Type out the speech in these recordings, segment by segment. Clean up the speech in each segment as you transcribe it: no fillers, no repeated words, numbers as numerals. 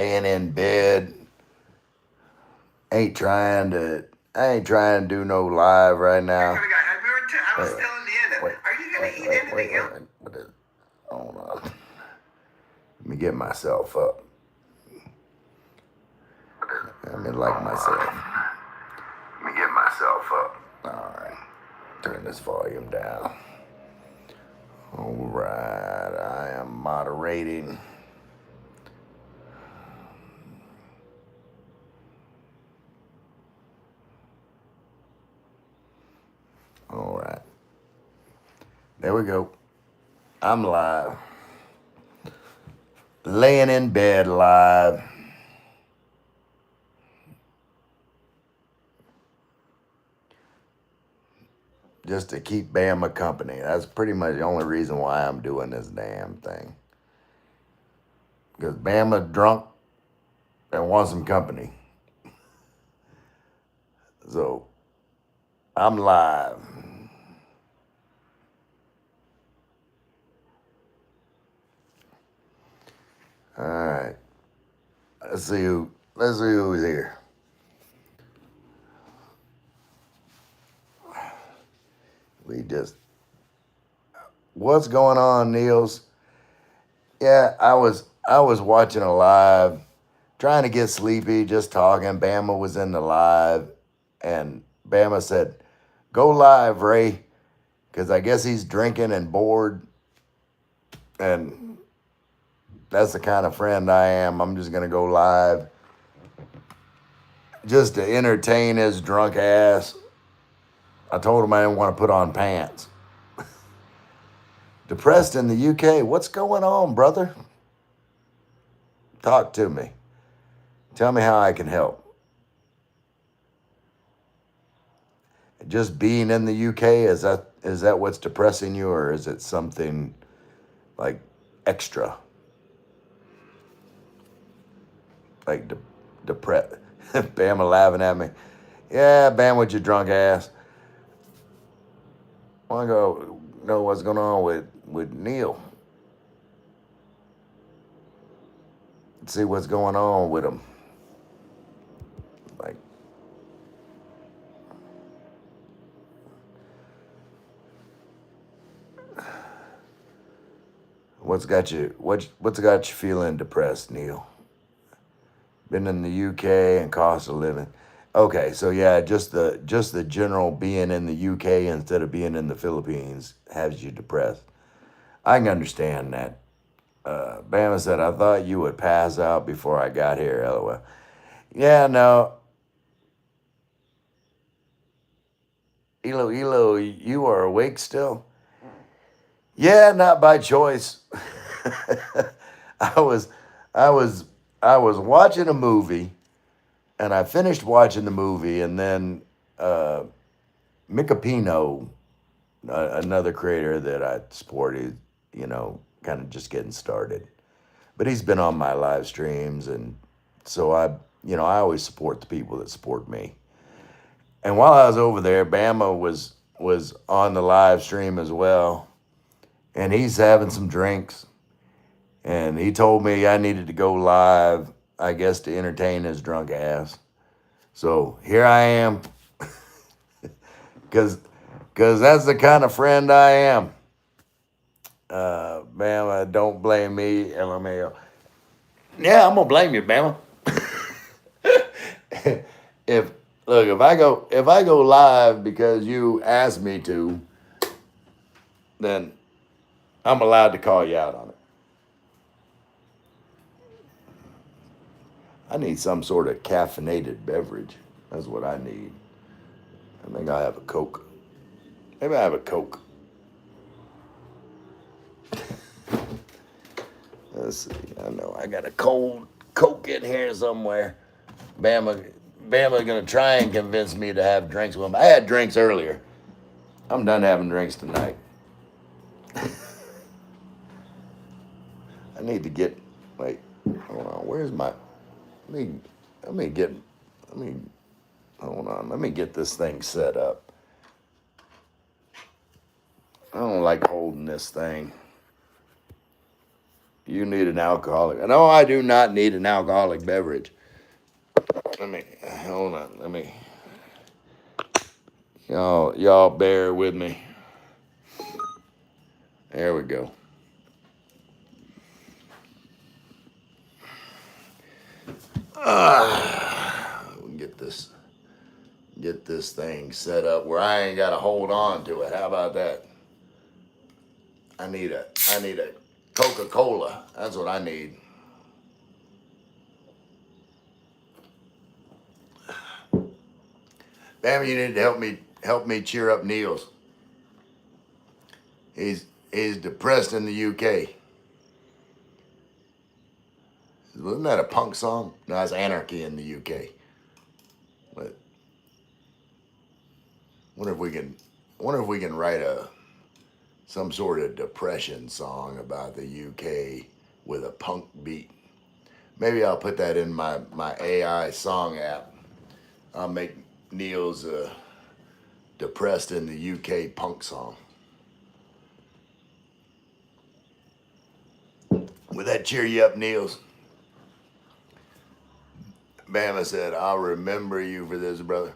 laying in bed. I ain't trying to do no live right now. I was Wait, telling Leanna, wait, are you wait, going to eat wait, wait, anything wait, else? wait. What is, hold on. Let me get myself up. Let me like myself. Let me get myself up. All right. Turn this volume down. All right. I am moderating. All right. There we go. I'm live. Laying in bed live. Just to keep Bama company. That's pretty much the only reason why I'm doing this damn thing. Because Bama drunk and wants some company. So I'm live. All right. Let's see who's here. We just what's going on, Niels? Yeah, I was watching a live, trying to get sleepy, just talking. Bama was in the live, and Bama said, "Go live, Ray," because I guess he's drinking and bored, and that's the kind of friend I am. I'm just gonna go live, just to entertain his drunk ass. I told him I didn't want to put on pants. Depressed in the UK. What's going on, brother? Talk to me. Tell me how I can help. Just being in the UK, is that what's depressing you, or is it something like extra, like depressed? Bama laughing at me. Yeah, Bam with your drunk ass. I want to go know what's going on with Neil. See what's going on with him. Like, what's got you feeling depressed, Neil? Been in the UK and cost of living. Okay, so yeah, just the general being in the UK instead of being in the Philippines has you depressed. I can understand that. Bama said, "I thought you would pass out before I got here." LOL. Yeah, no, Elo, you are awake still? Yeah, not by choice. I was, I was, I was watching a movie, and I finished watching the movie, and then uh, Pino, another creator that I supported, kind of just getting started. But he's been on my live streams, and so I always support the people that support me. And while I was over there, Bama was on the live stream as well, and he's having some drinks, and he told me I needed to go live, I guess, to entertain his drunk ass. So here I am, because that's the kind of friend I am. Bama, don't blame me, LMAO. Yeah, I'm gonna blame you, Bama. if if I go live because you asked me to, then I'm allowed to call you out on it. I need some sort of caffeinated beverage. That's what I need. I think I have a Coke. Maybe I have a Coke. Let's see. I know I got a cold Coke in here somewhere. Bama, Bama gonna try and convince me to have drinks with him. I had drinks earlier. I'm done having drinks tonight. I need to get. Wait, hold on. Where's my? Let me. Let me get. Let me. Hold on. Let me get this thing set up. I don't like holding this thing. You need an alcoholic. No, I do not need an alcoholic beverage. Hold on. Y'all bear with me. There we go. We can get this thing set up where I ain't got to hold on to it. How about that? I need a Coca-Cola. That's what I need. Damn, you need to help me cheer up Niels. He's depressed in the UK. Wasn't that a punk song? No, that's Anarchy in the UK. But wonder if we can write some sort of depression song about the UK with a punk beat. Maybe I'll put that in my AI song app. I'll make Niels depressed in the UK punk song. Would that cheer you up, Niels? Bama said, I'll remember you for this, brother.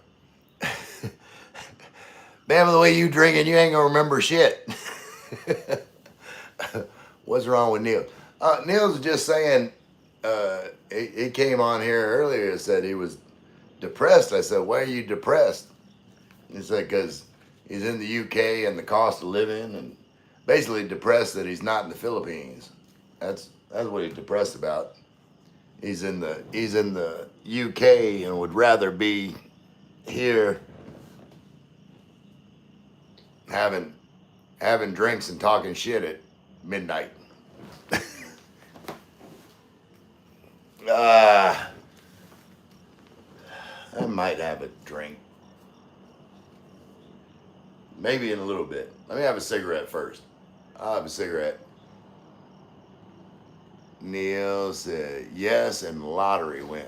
Bama, the way you drinking, you ain't gonna remember shit. What's wrong with Neil? Neil's just saying, he came on here earlier and said he was depressed. I said, why are you depressed? He said, because he's in the UK and the cost of living, and basically depressed that he's not in the Philippines. That's what he's depressed about. He's in the UK and would rather be here having drinks and talking shit at midnight. I might have a drink. Maybe in a little bit. Let me have a cigarette first. I'll have a cigarette. Neil said yes, and lottery win.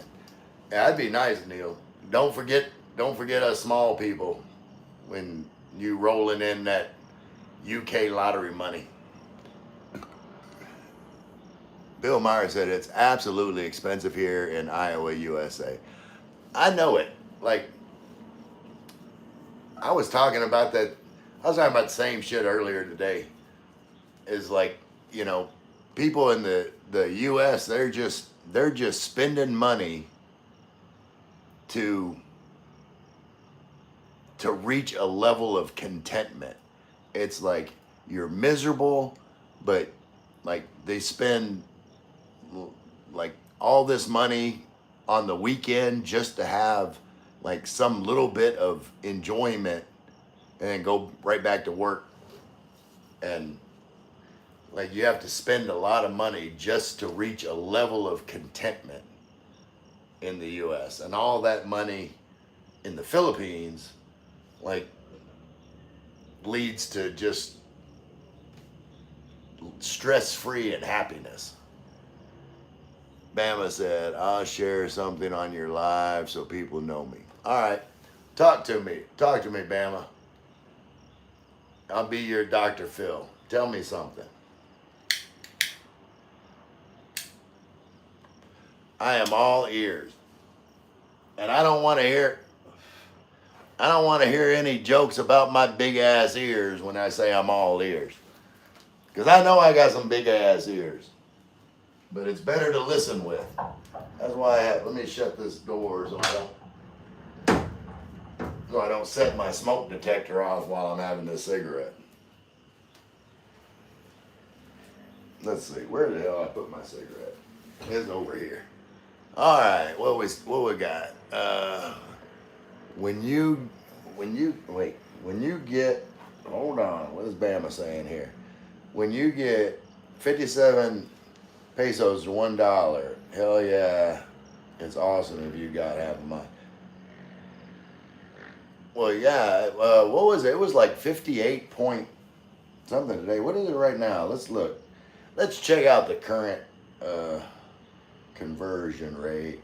Yeah, that'd be nice, Neil. Don't forget us small people when you rolling in that UK lottery money. Bill Meyer said it's absolutely expensive here in Iowa, USA. I know it. Like, I was talking about the same shit earlier today. Is like, people in the US, they're just spending money to reach a level of contentment. It's like you're miserable, but like they spend like all this money on the weekend just to have like some little bit of enjoyment and then go right back to work. And like you have to spend a lot of money just to reach a level of contentment in the US. And all that money in the Philippines like leads to just stress-free and happiness. Bama said, I'll share something on your live so people know me. All right. Talk to me, Bama. I'll be your Dr. Phil. Tell me something. I am all ears. And I don't want to hear any jokes about my big ass ears when I say I'm all ears. Because I know I got some big ass ears. But it's better to listen with. That's why let me shut this door so I don't set my smoke detector off while I'm having this cigarette. Let's see, where the hell I put my cigarette? It's over here. All right, what we got? When you get, hold on, what is Bama saying here? When you get 57 pesos to $1, hell yeah, it's awesome if you got half a month. Well, yeah, what was it? It was like 58 point something today. What is it right now? Let's look. Let's check out the current conversion rate.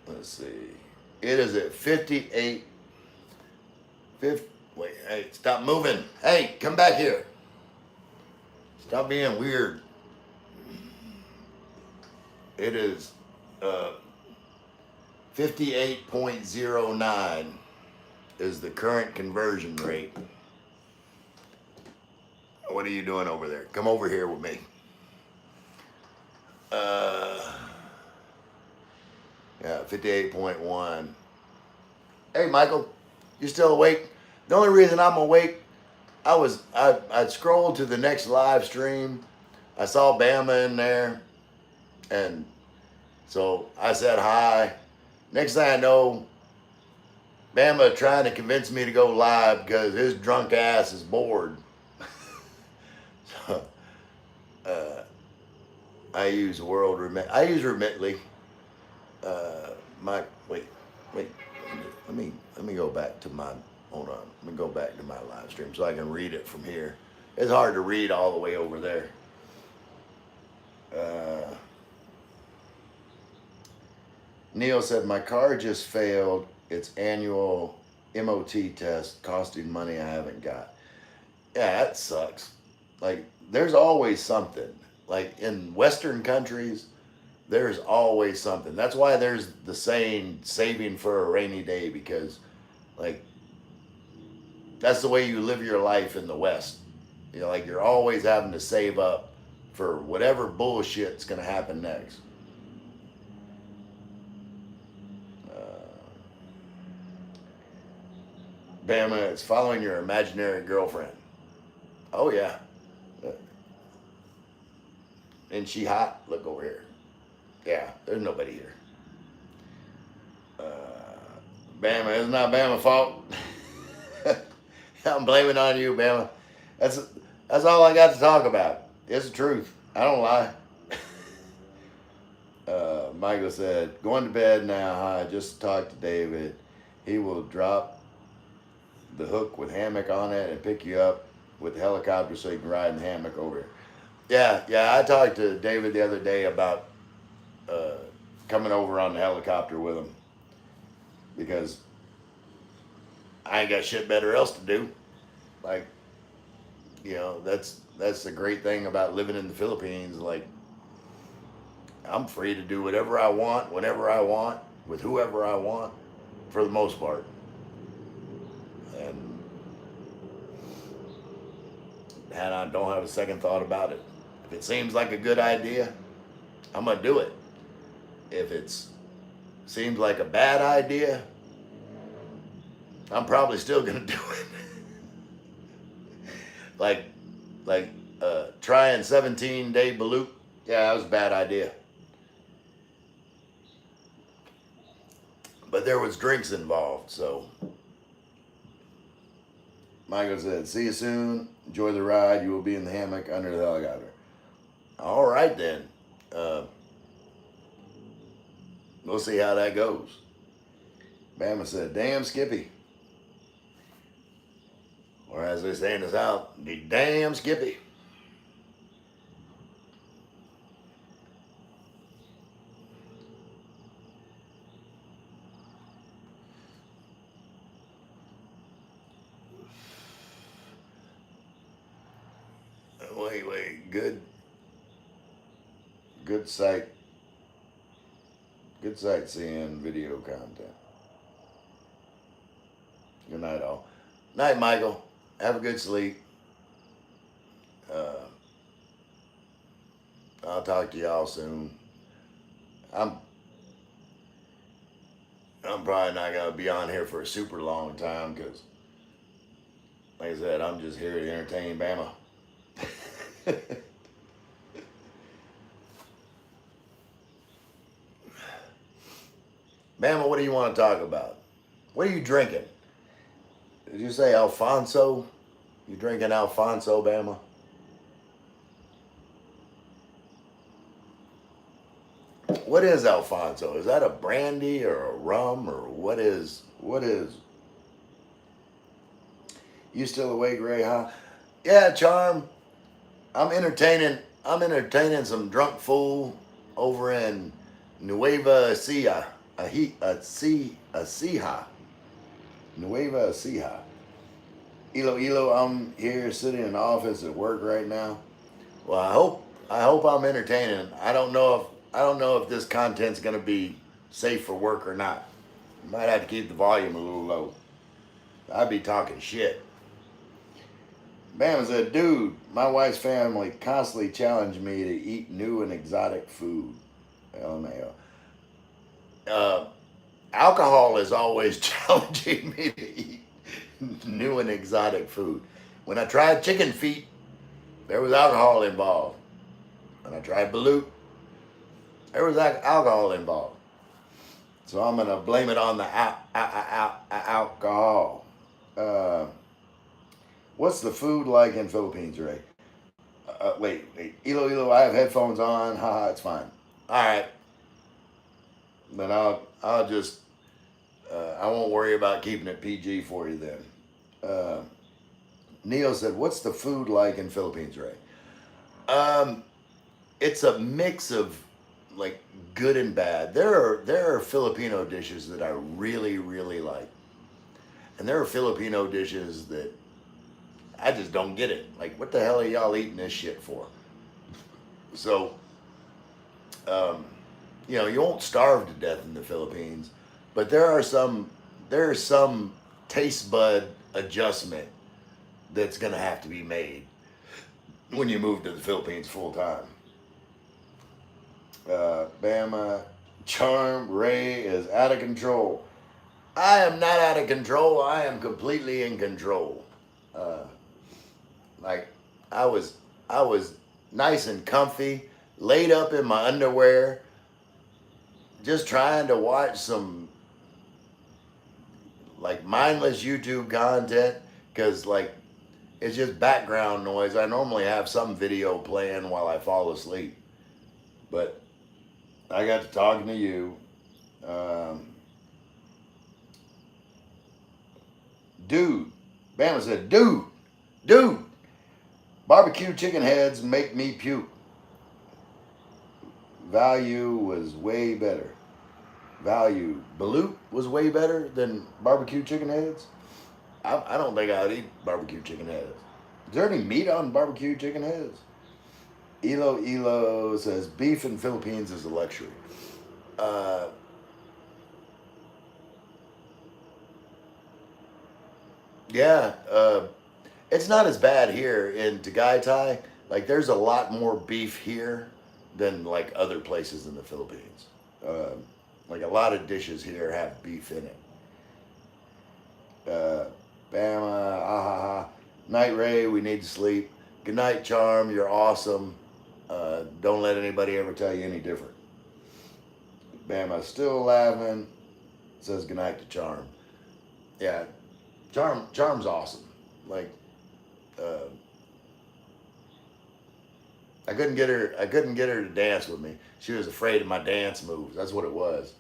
Let's see. It is at 58. Wait, hey, stop moving. Hey, come back here. Stop being weird. It is 58.09 is the current conversion rate. What are you doing over there? Come over here with me. Yeah, 58.1. Hey, Michael, you still awake? The only reason I'm awake, I scrolled to the next live stream. I saw Bama in there, and so I said hi. Next thing I know, Bama trying to convince me to go live because his drunk ass is bored. So, I use Remitly. Wait. Let me go back to my. Hold on. Let me go back to my live stream so I can read it from here. It's hard to read all the way over there. Neil said my car just failed its annual MOT test, costing money I haven't got. Yeah, that sucks. Like, there's always something. Like in Western countries, there's always something. That's why there's the saying, saving for a rainy day, because, like, that's the way you live your life in the West. You know, like, you're always having to save up for whatever bullshit's going to happen next. Bama, it's following your imaginary girlfriend. Oh, yeah. And she hot? Look over here. Yeah, there's nobody here. Bama, it's not Bama's fault. I'm blaming on you, Bama. That's all I got to talk about. It's the truth. I don't lie. Michael said, going to bed now. Hi, just talked to David. He will drop the hook with hammock on it and pick you up with the helicopter so you can ride in the hammock over here. Yeah. I talked to David the other day about coming over on the helicopter with him because I ain't got shit better else to do. Like, you know, that's the great thing about living in the Philippines. Like, I'm free to do whatever I want, whenever I want, with whoever I want, for the most part. And I don't have a second thought about it. If it seems like a good idea, I'm going to do it. If it seems like a bad idea, I'm probably still going to do it. like trying 17-day balut. Yeah, that was a bad idea. But there was drinks involved, so. Michael said, see you soon. Enjoy the ride. You will be in the hammock under the helicopter. All right, then. We'll see how that goes. Bama said, damn Skippy. Or as they say in the South, the damn Skippy. Wait. Good sight. Good sightseeing video content. Good night, all. Night, Michael. Have a good sleep. I'll talk to y'all soon. I'm probably not gonna be on here for a super long time because, like I said, I'm just here to entertain Bama. Bama, what do you want to talk about? What are you drinking? Did you say Alfonso? You drinking Alfonso, Bama? What is Alfonso? Is that a brandy or a rum or what is? You still awake, Ray, huh? Yeah, Charm. I'm entertaining some drunk fool over in Nueva Ecija. Nueva Ecija. Ilo, I'm here sitting in the office at work right now. Well, I hope I'm entertaining. I don't know I don't know if this content's gonna be safe for work or not. Might have to keep the volume a little low. I'd be talking shit. Bam said, dude, my wife's family constantly challenged me to eat new and exotic food. LMAO. Uh, Alcohol is always challenging me to eat new and exotic food. When I tried chicken feet, there was alcohol involved. When I tried balut, there was alcohol involved. So I'm gonna blame it on the alcohol. What's the food like in Philippines, Ray? Wait. Elo, I have headphones on. Haha, it's fine. All right. Then I'll just I won't worry about keeping it PG for you then. Neil said, "What's the food like in Philippines, Ray?" It's a mix of like good and bad. There are Filipino dishes that I really really like, and there are Filipino dishes that I just don't get it. Like, what the hell are y'all eating this shit for? So, you won't starve to death in the Philippines, but there's some taste bud adjustment that's gonna have to be made when you move to the Philippines full time. Bama, Charm, Ray is out of control. I am not out of control. I am completely in control. Like I was nice and comfy, laid up in my underwear, just trying to watch some like mindless YouTube content because like it's just background noise. I normally have some video playing while I fall asleep, but I got to talking to you. Dude, Bama said, dude, barbecue chicken heads make me puke. Value was way better. Balut was way better than barbecue chicken heads. I don't think I'd eat barbecue chicken heads. Is there any meat on barbecue chicken heads? Elo says beef in Philippines is a luxury. Yeah, it's not as bad here in Tagaytay. Like, there's a lot more beef here than like other places in the Philippines. Like a lot of dishes here have beef in it. Bama, ahaha. Night Ray, we need to sleep. Good night, Charm. You're awesome. Don't let anybody ever tell you any different. Bama still laughing. Says good night to Charm. Yeah, Charm's awesome. Like, I couldn't get her to dance with me. She was afraid of my dance moves. That's what it was.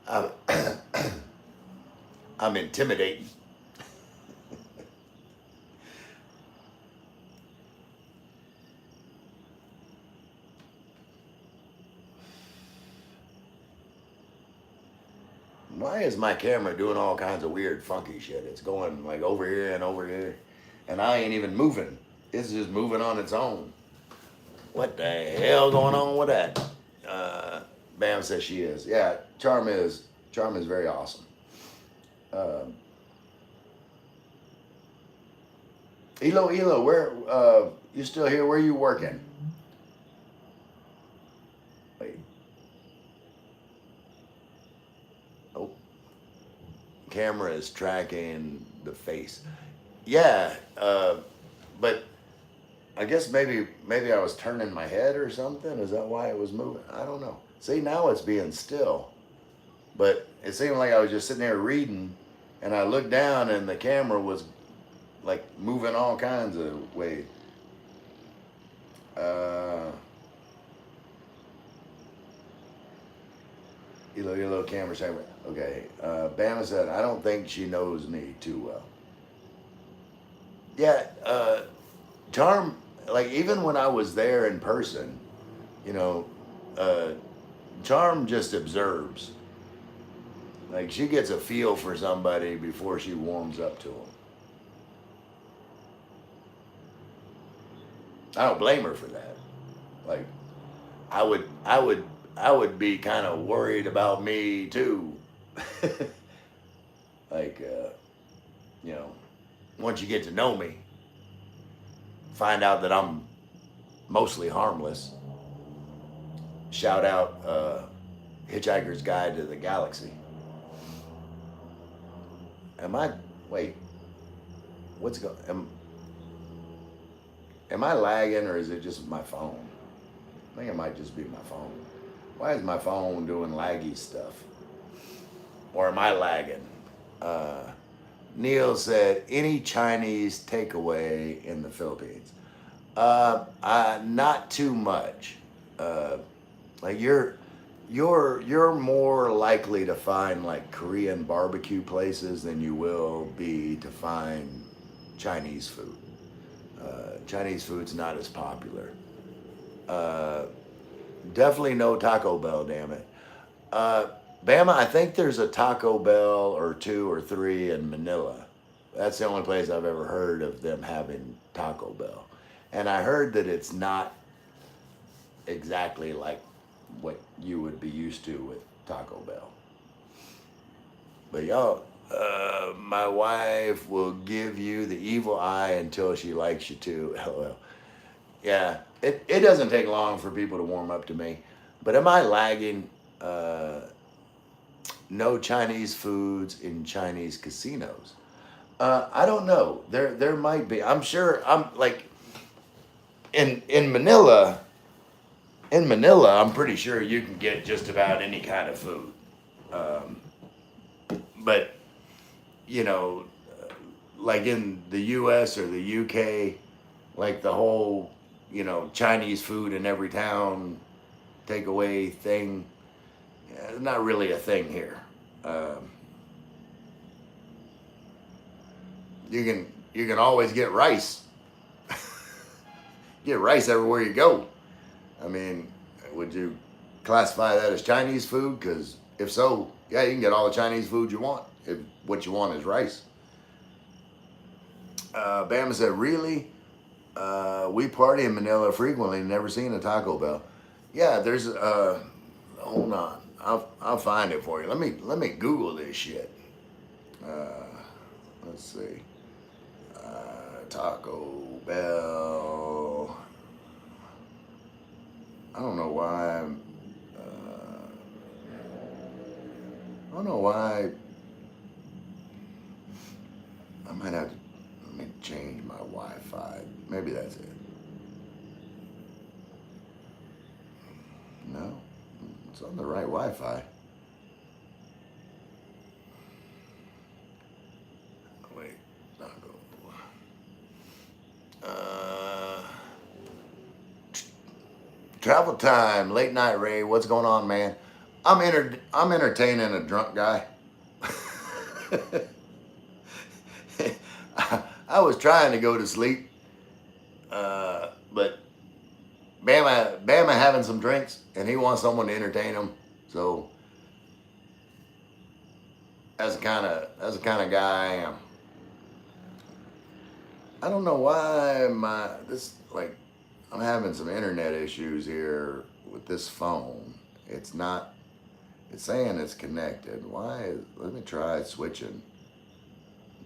I'm, I'm intimidating. Why is my camera doing all kinds of weird funky shit? It's going like over here and over here, and I ain't even moving. It's just moving on its own. What the hell going on with that? Bam says she is. Yeah, Charm is very awesome. Elo, where you still here? Where you working? Wait. Oh, camera is tracking the face. Yeah, but I guess maybe I was turning my head or something. Is that why it was moving? I don't know. See, now it's being still. But it seemed like I was just sitting there reading, and I looked down, and the camera was like moving all kinds of ways. Elo camera saying, okay. Bama said, I don't think she knows me too well. Yeah, Charm, like even when I was there in person, Charm just observes. Like she gets a feel for somebody before she warms up to them. I don't blame her for that. Like I would be kind of worried about me too. like you know, once you get to know me, find out that I'm mostly harmless. Shout out Hitchhiker's Guide to the Galaxy. Am I wait? What's going? Am I lagging or is it just my phone? I think it might just be my phone. Why is my phone doing laggy stuff? Or am I lagging? Uh, Neil said, any Chinese takeaway in the Philippines? Not too much. Uh, like you're more likely to find like Korean barbecue places than you will be to find Chinese food. Chinese food's not as popular. Uh, Definitely no Taco Bell, damn it. Uh, Bama, I think there's a Taco Bell or two or three in Manila. That's the only place I've ever heard of them having Taco Bell. And I heard that it's not exactly like what you would be used to with Taco Bell. But y'all, my wife will give you the evil eye until she likes you too. LOL. Yeah, it doesn't take long for people to warm up to me. But am I lagging? Uh, no Chinese foods in Chinese casinos. I don't know. There might be. I'm sure. I'm like in Manila. In Manila, I'm pretty sure you can get just about any kind of food. Um, but you know, like in the U.S. or the U.K., like the whole Chinese food in every town takeaway thing. Yeah, it's not really a thing here. Um, you can always get rice. Get rice everywhere you go. I mean, would you classify that as Chinese food? Because if so, yeah, you can get all the Chinese food you want if what you want is rice. Bama said, really? We party in Manila frequently. Never seen a Taco Bell. Yeah, there's. Hold on, I'll find it for you. Let me Google this shit. Uh, let's see. Taco Bell. I don't know why. I don't know why. I might have to. Let me change my Wi-Fi. Maybe that's it. No, it's on the right Wi-Fi. Wait, Taco. Uh, Travel time, late night Ray. What's going on, man? I'm entertaining a drunk guy. I was trying to go to sleep, but Bama having some drinks, and he wants someone to entertain him. So that's the kind of guy I am. I don't know why I'm having some internet issues here with this phone. It's not. It's saying it's connected. Let me try switching.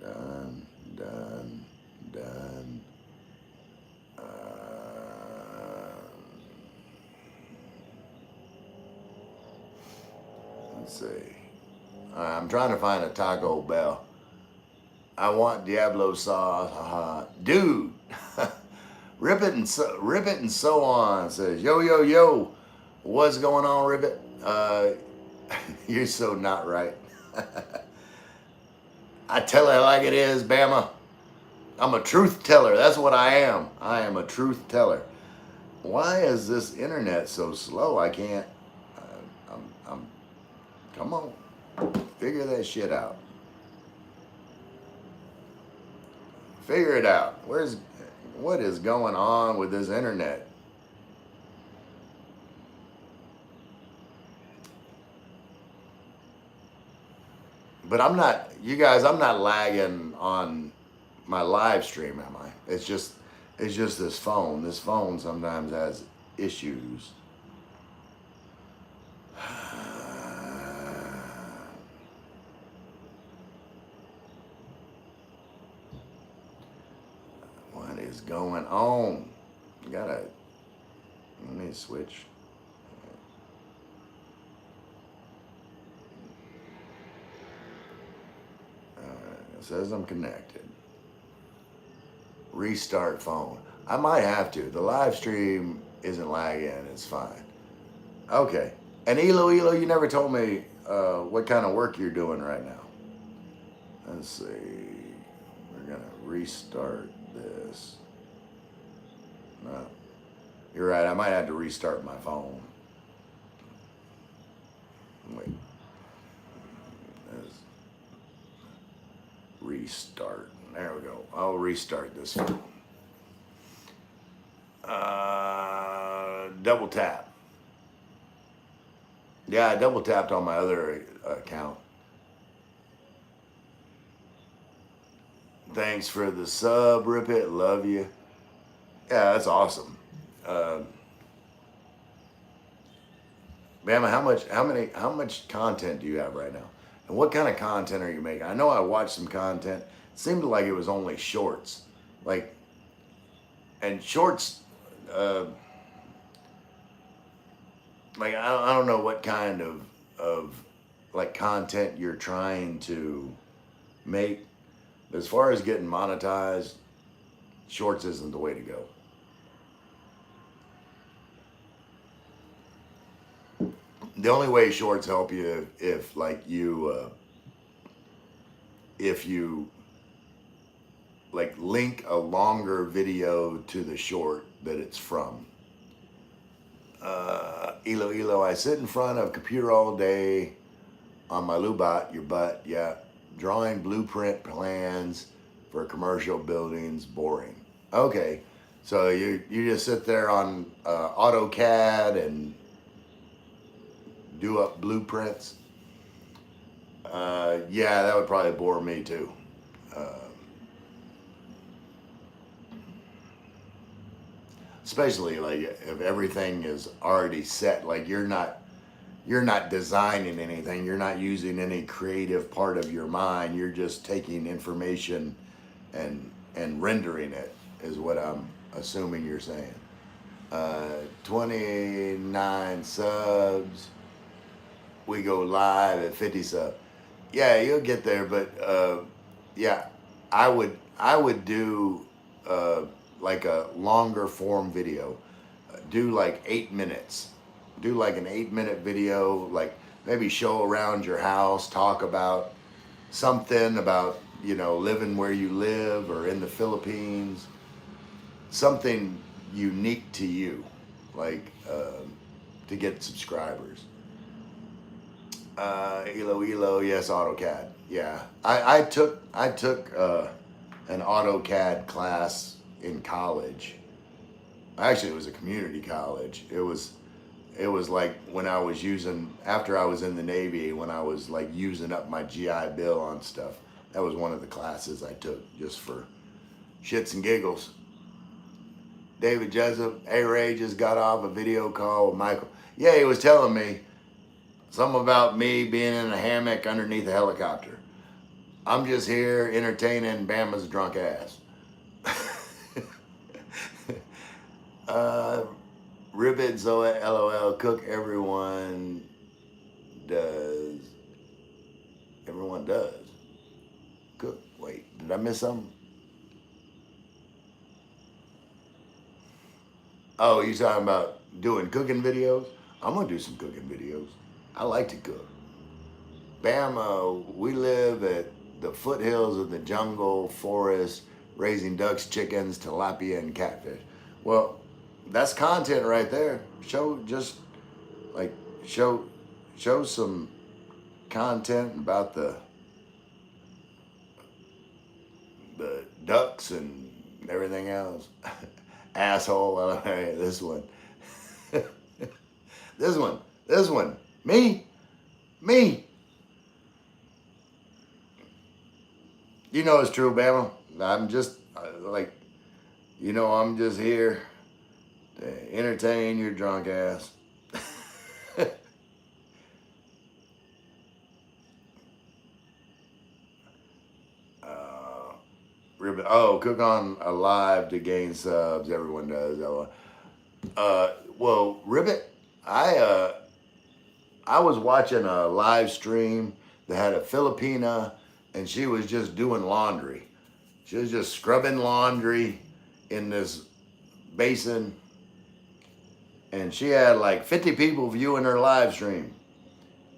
Done. Done. Done. Uh, let's see. I'm trying to find a Taco Bell. I want Diablo sauce. Dude. Rip it and so on says, yo, yo, yo. What's going on, Ribbit? You're so not right. I tell it like it is, Bama. I'm a truth teller. That's what I am. I am a truth teller. Why is this internet so slow? I can't. I'm. Come on, figure that shit out. Figure it out. What is going on with this internet? But you guys, I'm not lagging on my live stream, am I? It's just this phone. This phone sometimes has issues. What is going on? Let me switch. It says I'm connected. Restart phone. I might have to. The live stream isn't lagging. It's fine. Okay. And Elo, you never told me what kind of work you're doing right now. Let's see. We're going to restart this. No. You're right. I might have to restart my phone. Wait. Let's restart. There we go. I'll restart this phone. Double tap. Yeah, I double tapped on my other account. Thanks for the sub, Rip It. Love you. Yeah, that's awesome. Bama, how much content do you have right now? And what kind of content are you making? I know I watched some content. It seemed like it was only shorts. And shorts, I don't know what kind of like content you're trying to make. But as far as getting monetized, shorts isn't the way to go. The only way shorts help you if you link a longer video to the short that it's from. Elo, I sit in front of a computer all day on my Lubot, your butt, yeah, drawing blueprint plans for commercial buildings, boring. Okay, so you just sit there on AutoCAD and do up blueprints. Yeah, that would probably bore me too. Especially if everything is already set, you're not designing anything, you're not using any creative part of your mind, you're just taking information and rendering it, is what I'm assuming you're saying. 29 subs. We go live at 50 subs. Yeah, you'll get there, but yeah, I would do like a longer form video. Do 8 minutes. Do an 8-minute video, maybe show around your house, talk about something about, living where you live or in the Philippines, something unique to you, to get subscribers. Elo, yes, AutoCAD. Yeah, I took an AutoCAD class in college. Actually, it was a community college. It was like when I was after I was in the Navy, when I was using up my GI Bill on stuff. That was one of the classes I took just for shits and giggles. David Jessup, Ray just got off a video call with Michael. Yeah, he was telling me something about me being in a hammock underneath a helicopter. I'm just here entertaining Bama's drunk ass. Ribbit Zoe LOL, cook everyone does. Everyone does. Cook. Wait, did I miss something? Oh, you talking about doing cooking videos? I'm gonna do some cooking videos. I like to cook. Bama, we live at the foothills of the jungle, forest, raising ducks, chickens, tilapia, and catfish. Well, that's content right there. Show some content about the ducks and everything else. Asshole. Well, hey, this one. This one. Me. You know it's true, Bama. I'm just I'm just here Entertain your drunk ass. Oh, cook on alive to gain subs. Everyone does. Well, Ribbit, I uh, I was watching a live stream that had a Filipina, and she was just doing laundry. She was just scrubbing laundry in this basin, and she had like 50 people viewing her live stream.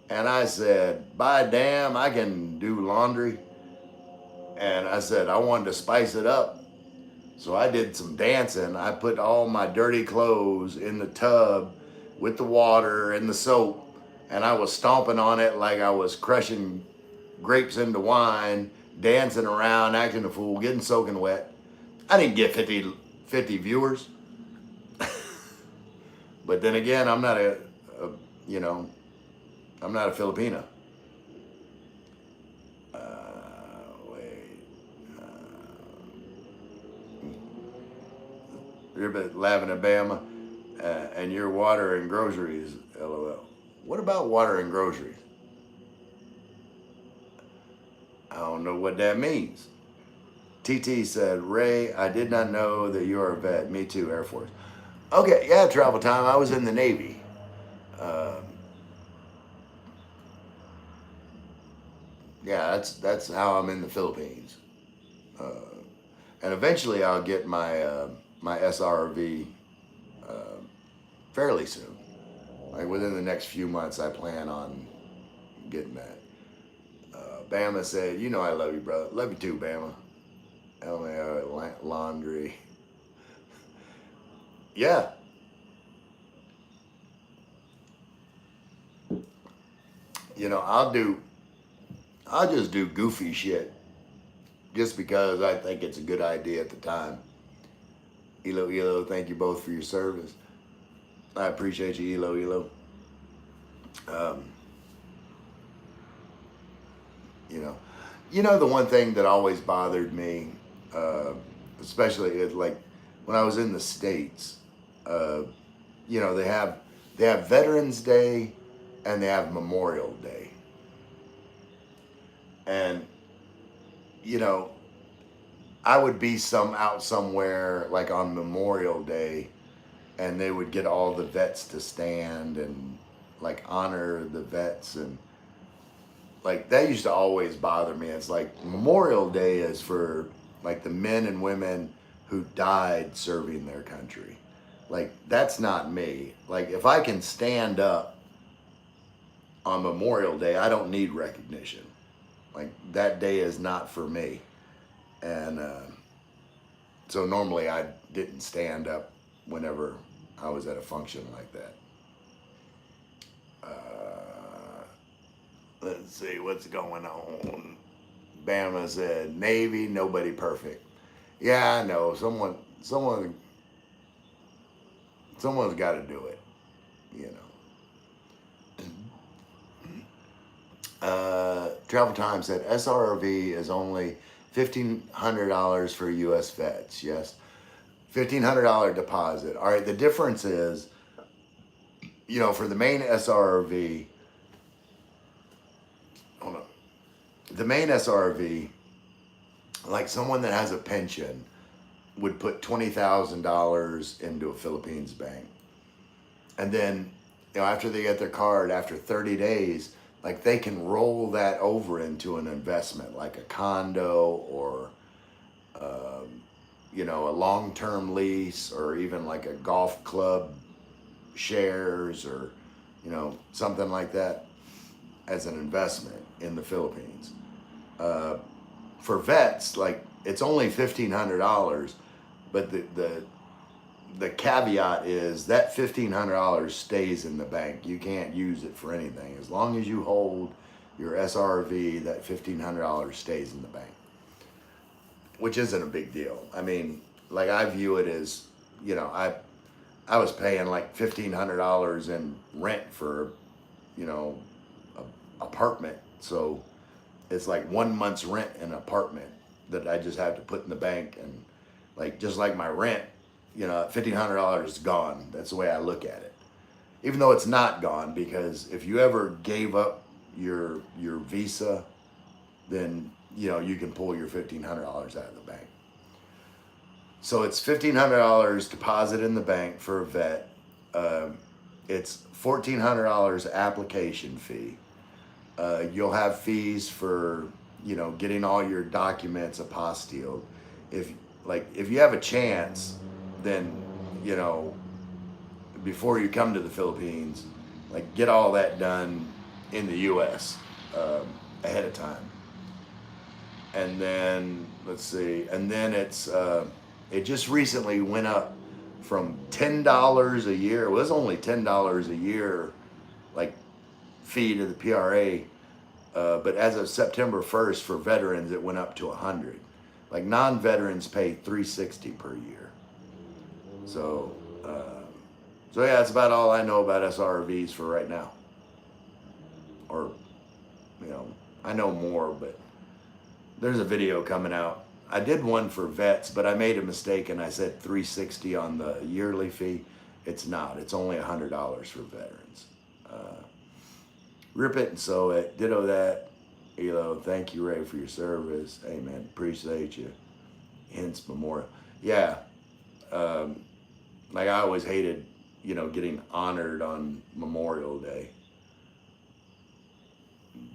And I said, by damn, I can do laundry. And I said, I wanted to spice it up. So I did some dancing. I put all my dirty clothes in the tub with the water and the soap, and I was stomping on it like I was crushing grapes into wine, dancing around, acting a fool, getting soaking wet. I didn't get 50 viewers. But then again, I'm not you know, I'm not a Filipina. Wait. You're laughing at Bama, and your water and groceries, LOL. What about water and groceries? I don't know what that means. TT said, Ray, I did not know that you are a vet. Me too, Air Force. Okay, yeah, travel time. I was in the Navy. Um, yeah, that's how I'm in the Philippines. Uh, and eventually I'll get my SRV fairly soon. Like within the next few months, I plan on getting that. Bama said, "You know I love you, brother. Love you too, Bama." LMAO laundry. Yeah, I'll just do goofy shit just because I think it's a good idea at the time. Elo, thank you both for your service. I appreciate you, Elo. Um, you know, the one thing that always bothered me, uh, especially like when I was in the States, uh, they have Veterans Day and they have Memorial Day, and you know I would be out somewhere like on Memorial Day, and they would get all the vets to stand and like honor the vets, and like that used to always bother me. It's like Memorial Day is for like the men and women who died serving their country. Like that's not me. Like if I can stand up on Memorial Day, I don't need recognition. Like that day is not for me. And so normally I didn't stand up whenever I was at a function like that. Let's see what's going on. Bama said, Navy, nobody perfect. Yeah, I know. Someone's got to do it, you know. Travel Time said SRV is only $1,500 for U.S. vets. Yes, $1,500 deposit. All right. The difference is, for the main SRV, hold on. The main SRV, like someone that has a pension, would put $20,000 into a Philippines bank, and then after they get their card, after 30 days, like they can roll that over into an investment, like a condo or a long-term lease, or even like a golf club shares, or something like that, as an investment in the Philippines. For vets, like it's only $1,500, but the caveat is that $1,500 stays in the bank. You can't use it for anything. As long as you hold your SRV, that $1,500 stays in the bank, which isn't a big deal. I mean, like I view it as, I was paying like $1,500 in rent for, a apartment. So it's like 1 month's rent in an apartment that I just have to put in the bank, and like just like my rent, $1,500 is gone. That's the way I look at it. Even though it's not gone, because if you ever gave up your visa, then you can pull your $1,500 out of the bank. So it's $1,500 deposit in the bank for a vet. It's $1,400 application fee. You'll have fees for getting all your documents apostilled. If you have a chance, then before you come to the Philippines, get all that done in the U.S. Ahead of time. And then let's see, and then it just recently went up from $10 a year. It was only $10 a year, fee to the PRA, but as of September 1st for veterans, it went up to $100. Non-veterans pay $360 per year. So yeah, that's about all I know about SRVs for right now. Or, I know more, but there's a video coming out. I did one for vets, but I made a mistake and I said $360 on the yearly fee. It's not. It's only $100 for veterans. Rip it and sew it. Ditto that. Elo, thank you, Ray, for your service. Amen. Appreciate you. Hence Memorial. Yeah. I always hated, getting honored on Memorial Day.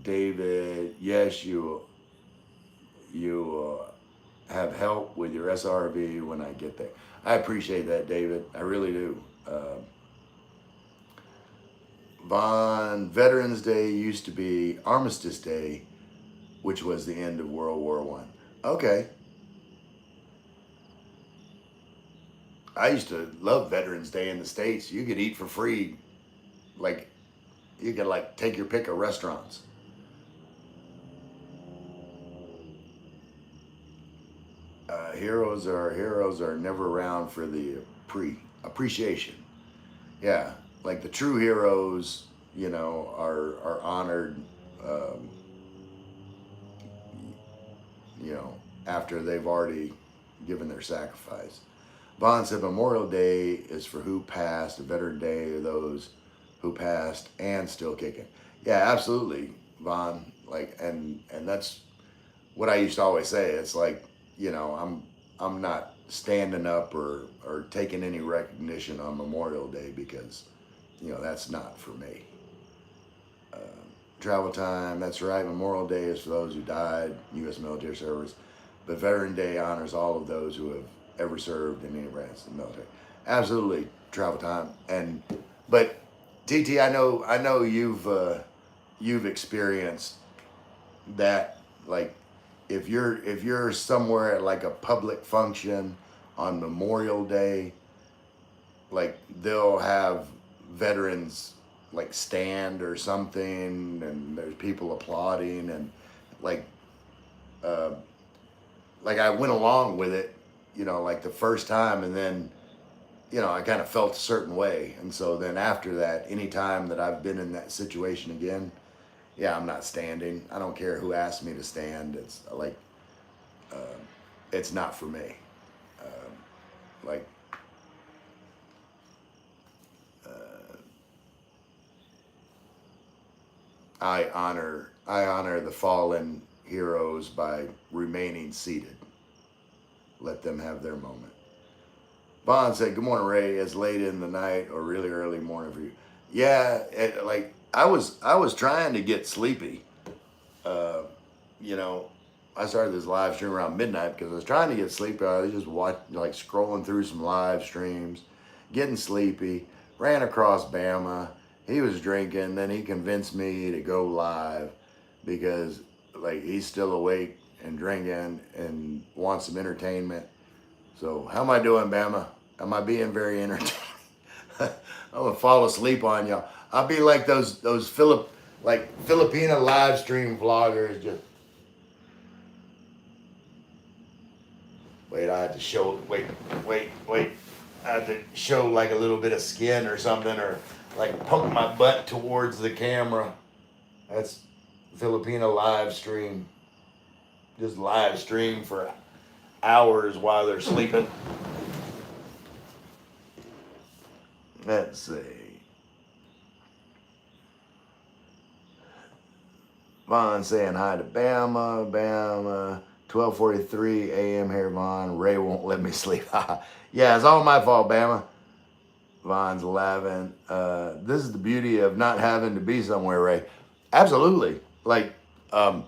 David, yes, you have help with your SRV when I get there. I appreciate that, David. I really do. Vaughn, Veterans Day used to be Armistice Day, which was the end of World War I. Okay. I used to love Veterans Day in the States. You could eat for free. You could take your pick of restaurants. Heroes are never around for the appreciation. Yeah, the true heroes, are honored, after they've already given their sacrifice. Vaughn said Memorial Day is for who passed. Veteran Day are those who passed and still kicking. Yeah, absolutely, Vaughn. And that's what I used to always say. It's I'm not standing up or taking any recognition on Memorial Day because, that's not for me. Travel time, that's right. Memorial Day is for those who died, U.S. military service, but Veteran Day honors all of those who have ever served in any branch of the military. Absolutely, travel time. But TT, I know you've experienced that. If you're somewhere at a public function on Memorial Day, they'll have veterans stand or something, and there's people applauding, and I went along with it, the first time, and then I kind of felt a certain way, and so then after that, any time that I've been in that situation again, yeah, I'm not standing. I don't care who asked me to stand. It's it's not for me. I honor the fallen heroes by remaining seated. Let them have their moment. Vaughn said, "Good morning, Ray. It's late in the night or really early morning for you." Yeah, I was trying to get sleepy. I started this live stream around midnight because I was trying to get sleepy. I was just scrolling through some live streams, getting sleepy. Ran across Bama. He was drinking. Then he convinced me to go live because he's still awake and drinking and wants some entertainment. So how am I doing, Bama? Am I being very entertaining? I'm gonna fall asleep on y'all. I'll be like those Filipino live stream vloggers. Just wait. I had to show. Wait. I had to show a little bit of skin or something, or poke my butt towards the camera. That's Filipino live stream. Just live stream for hours while they're sleeping. Let's see. Vaughn saying hi to Bama. Bama. 12:43 a.m. here, Vaughn. Ray won't let me sleep. Yeah, it's all my fault, Bama. Vaughn's 11. This is the beauty of not having to be somewhere, Ray. Absolutely. Like, I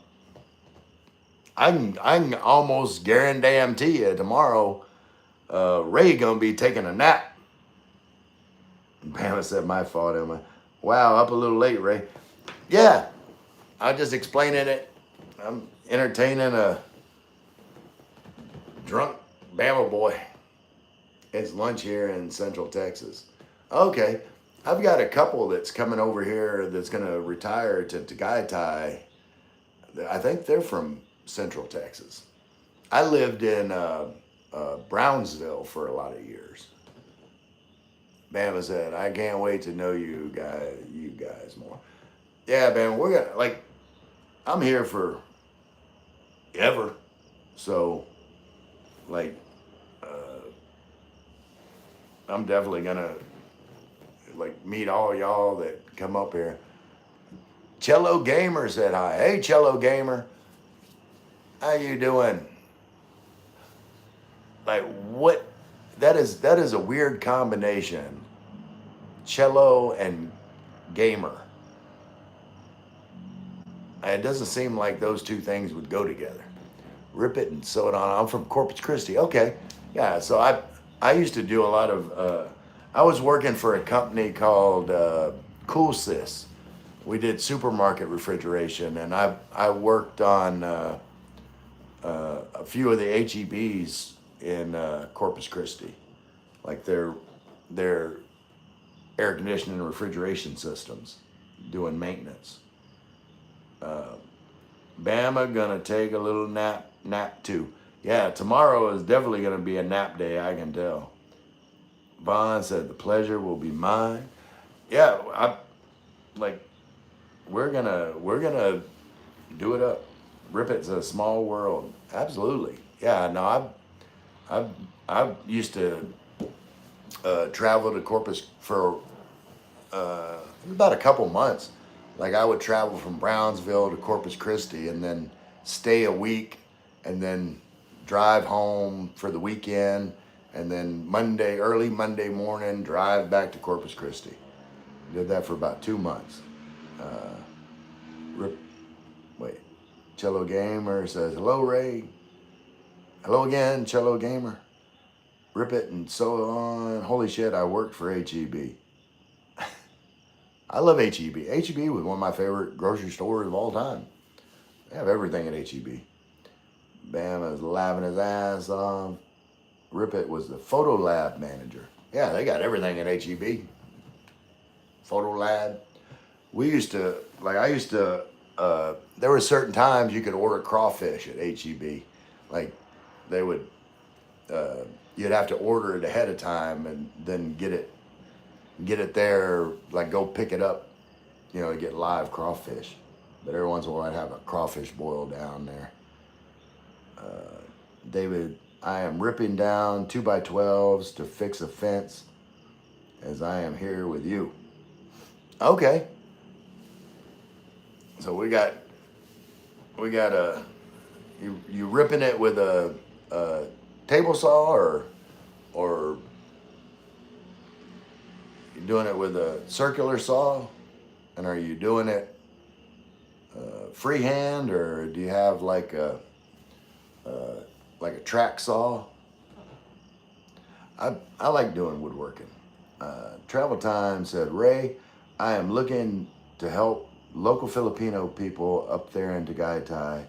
can almost guarantee you tomorrow, Ray gonna be taking a nap. Bama said, my fault, Emma. Wow, up a little late, Ray. Yeah, I'm just explaining it. I'm entertaining a drunk Bama boy. It's lunch here in Central Texas. Okay, I've got a couple that's coming over here that's gonna retire to Tagaytay. I think they're from Central Texas. I lived in Brownsville for a lot of years. Bama said, "I can't wait to know you guys more." Yeah, Bama, we're gonna like. I'm here for ever, so like, I'm definitely gonna like meet all y'all that come up here. Cello Gamer said hi. Hey, Cello Gamer, how you doing? Like what? That is a weird combination. Cello and gamer. It doesn't seem like those two things would go together. Rip it and sew it on. I'm from Corpus Christi. Okay, yeah. So I used to do a lot of. I was working for a company called Cool Sis. We did supermarket refrigeration, and I worked on a few of the HEBs in Corpus Christi, like their air conditioning and refrigeration systems, doing maintenance. Bama gonna take a little nap too. Yeah, tomorrow is definitely gonna be a nap day. I can tell. Vaughn said the pleasure will be mine. Yeah, I like we're gonna do it up. Rip It's a small world. Absolutely. Yeah. No, I've used to travel to Corpus for about a couple months. Like I would travel from Brownsville to Corpus Christi and then stay a week and then drive home for the weekend and then early Monday morning, drive back to Corpus Christi. Did that for about 2 months. Rip, wait, Cello Gamer says, hello, Ray. Hello again, Cello Gamer. Rip it and so on. Holy shit, I worked for HEB. I love HEB. HEB was one of my favorite grocery stores of all time. They have everything at HEB. Bama's laughing his ass off. Rip It was the photo lab manager. Yeah, they got everything at HEB. Photo lab. We used to, like, I used to, there were certain times you could order crawfish at HEB. Like, they would, you'd have to order it ahead of time and then get it there, like go pick it up, to get live crawfish. But every once in a while I'd have a crawfish boil down there. David, I am ripping down 2x12s to fix a fence as I am here with you. Okay. So we got you ripping it with a table saw or you doing it with a circular saw, and are you doing it freehand, or do you have like a track saw? I like doing woodworking. Travel Time said, Ray, I am looking to help local Filipino people up there in Tagaytay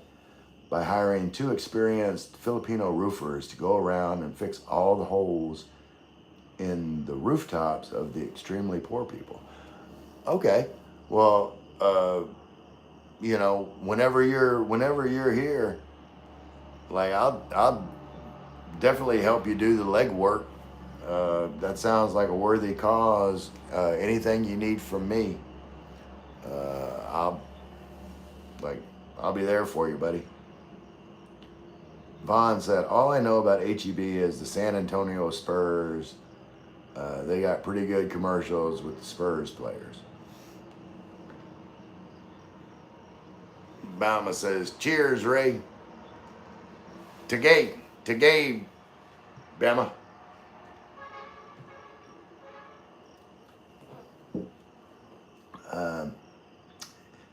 by hiring 2 experienced Filipino roofers to go around and fix all the holes in the rooftops of the extremely poor people. Okay, well, whenever you're here, like I'll definitely help you do the legwork. That sounds like a worthy cause. Anything you need from me, I'll be there for you, buddy. Vaughn said, all I know about HEB is the San Antonio Spurs They got pretty good commercials with the Spurs players. Bama says, "Cheers, Ray. To Gabe, Bama."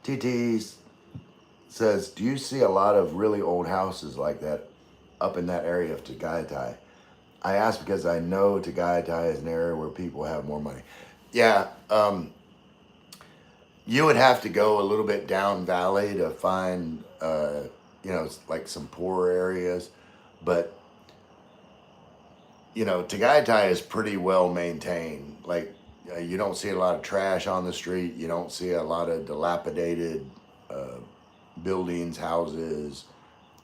TT says, "Do you see a lot of really old houses like that up in that area of Tagaytay?" I ask because I know Tagaytay is an area where people have more money. Yeah, you would have to go a little bit down valley to find, like some poor areas. But, Tagaytay is pretty well maintained. Like, you don't see a lot of trash on the street. You don't see a lot of dilapidated buildings, houses,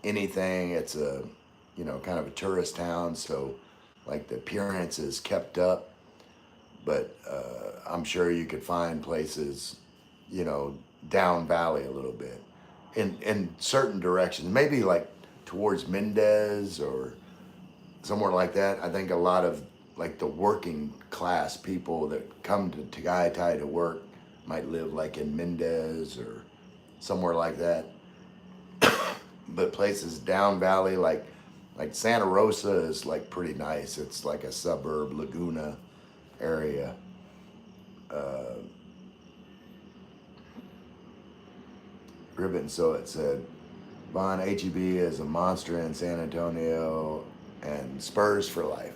anything. It's kind of a tourist town. So, like, the appearance is kept up. But I'm sure you could find places, down valley a little bit in certain directions, maybe like towards Mendez or somewhere like that. I think a lot of like the working class people that come to Tagaytay to work might live like in Mendez or somewhere like that. But places down valley like Santa Rosa is like pretty nice. It's like a suburb, Laguna area. Ribbon So it said, Von HEB is a monster in San Antonio and Spurs for life.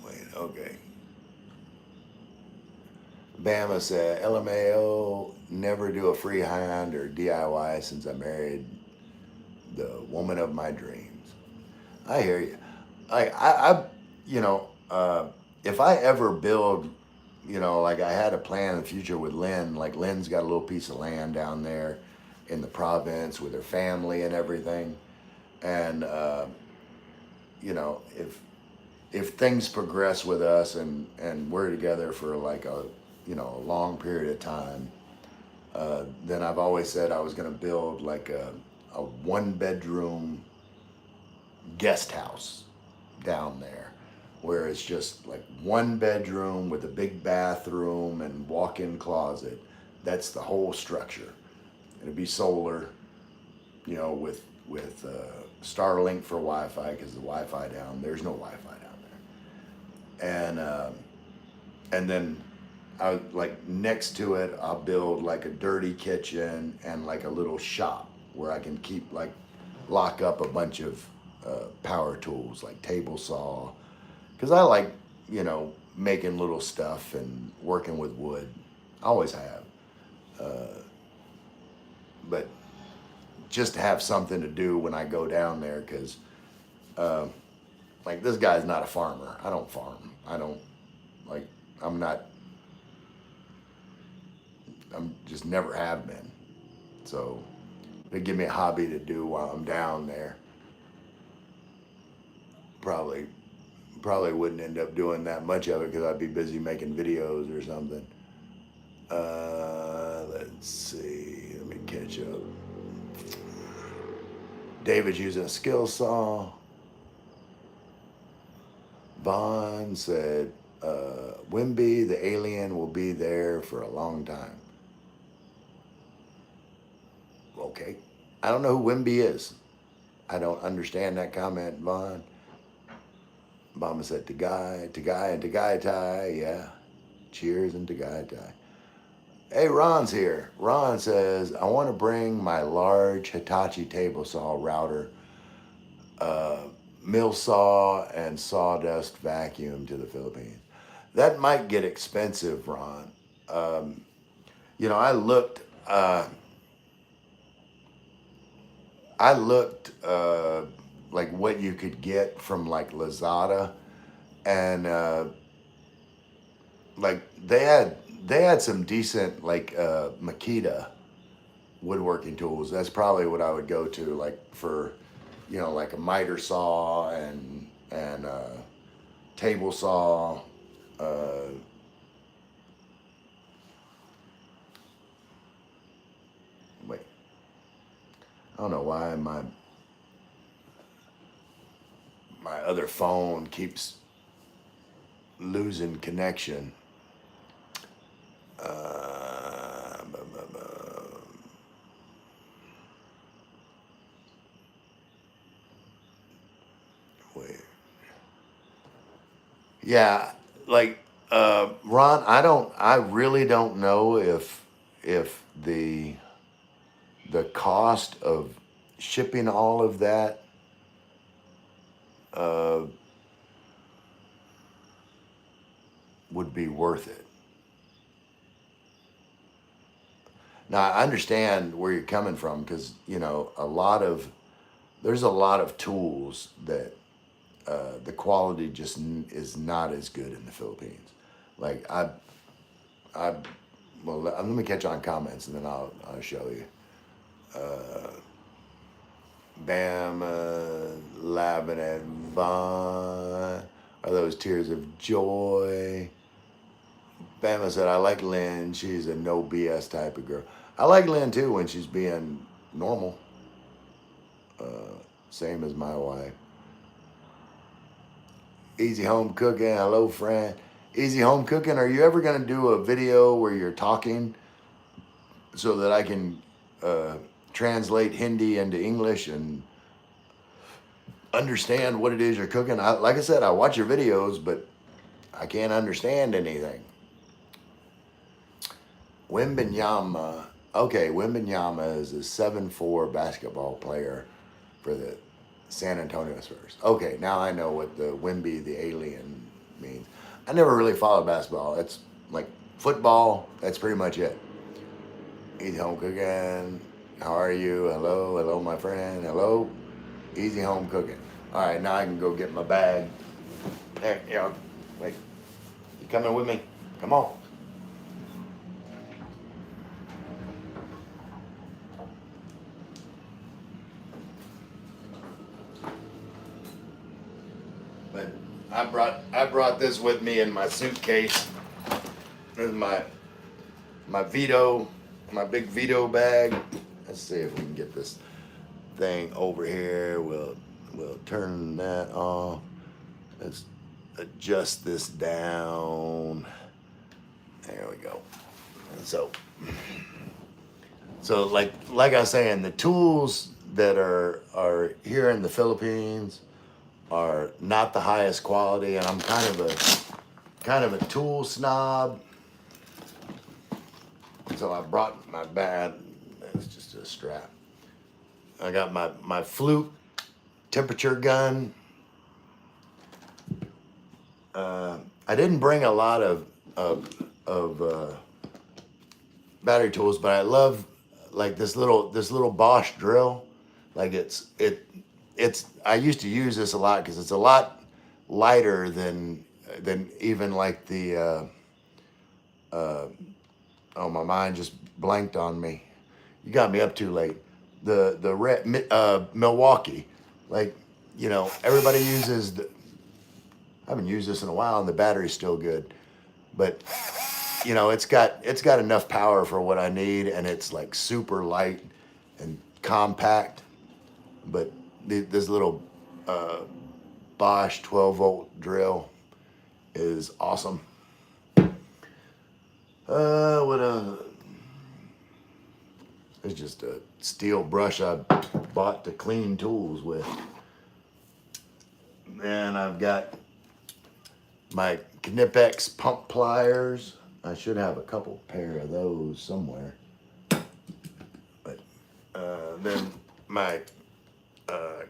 Wait, okay. Bama said, LMAO, never do a free hand or DIY since I married the woman of my dreams. I hear you. You know, if I ever build, like I had a plan in the future with Lynn, like Lynn's got a little piece of land down there in the province with her family and everything. And, if things progress with us and we're together for like a long period of time, then I've always said I was going to build like a 1-bedroom guest house down there where it's just like 1 bedroom with a big bathroom and walk-in closet. That's the whole structure. It'd be solar, with Starlink for Wi-Fi because the Wi-Fi there's no Wi-Fi down there. And then I like next to it, I'll build like a dirty kitchen and like a little shop where I can lock up a bunch of power tools like table saw, because I like making little stuff and working with wood. Always have, but just to have something to do when I go down there, because like this guy's not a farmer. I don't farm. I don't like. I'm just never have been. So they give me a hobby to do while I'm down there. Probably wouldn't end up doing that much of it because I'd be busy making videos or something. Let's see. Let me catch up. David's using a skill saw. Vaughn said, Wimby, the alien, will be there for a long time. Okay. I don't know who Wimby is. I don't understand that comment, Vaughn. Mama said, Tagay, and Tagaytay, yeah. Cheers and Tagaytay. Hey, Ron's here. Ron says, I want to bring my large Hitachi table saw router, mill saw, and sawdust vacuum to the Philippines. That might get expensive, Ron. I looked like what you could get from like Lazada, and like they had some decent like Makita woodworking tools. That's probably what I would go to, like for like a miter saw and table saw. Wait, I don't know why my other phone keeps losing connection. Wait. Yeah, like Ron, I really don't know if the cost of shipping all of that uh, would be worth it. Now I understand where you're coming from because there's a lot of tools that the quality just is not as good in the Philippines. Like I well let me catch on comments and then I'll show you. Bama, Labanet, Vaughn, are those tears of joy? Bama said, I like Lynn. She's a no BS type of girl. I like Lynn too when she's being normal. Same as my wife. Easy home cooking. Hello, friend. Easy home cooking. Are you ever going to do a video where you're talking so that I can translate Hindi into English and understand what it is you're cooking? Like I said, I watch your videos, but I can't understand anything. Wembanyama. Okay, Wembanyama is a 7'4" basketball player for the San Antonio Spurs. Okay, now I know what the Wemby the alien means. I never really followed basketball. It's like football. That's pretty much it. Easy home cooking. How are you? Hello, hello, my friend. Hello. Easy home cooking. All right, now I can go get my bag. There, wait. You coming with me? Come on. But I brought this with me in my suitcase. This is my Vito, my big Vito bag. Let's see if we can get this thing over here. We'll turn that off. Let's adjust this down. There we go. And so like I was saying, the tools that are here in the Philippines are not the highest quality, and I'm kind of a tool snob. So I brought my bag. It's just a strap. I got my Fluke temperature gun. I didn't bring a lot of battery tools, but I love like this little Bosch drill. Like it's I used to use this a lot because it's a lot lighter than even like the oh, my mind just blanked on me. You got me up too late. The Milwaukee, like everybody uses I haven't used this in a while and the battery's still good, but it's got enough power for what I need, and it's like super light and compact. But this little Bosch 12-volt drill is awesome. It's just a steel brush I bought to clean tools with. And I've got my Knipex pump pliers. I should have a couple pair of those somewhere. But then my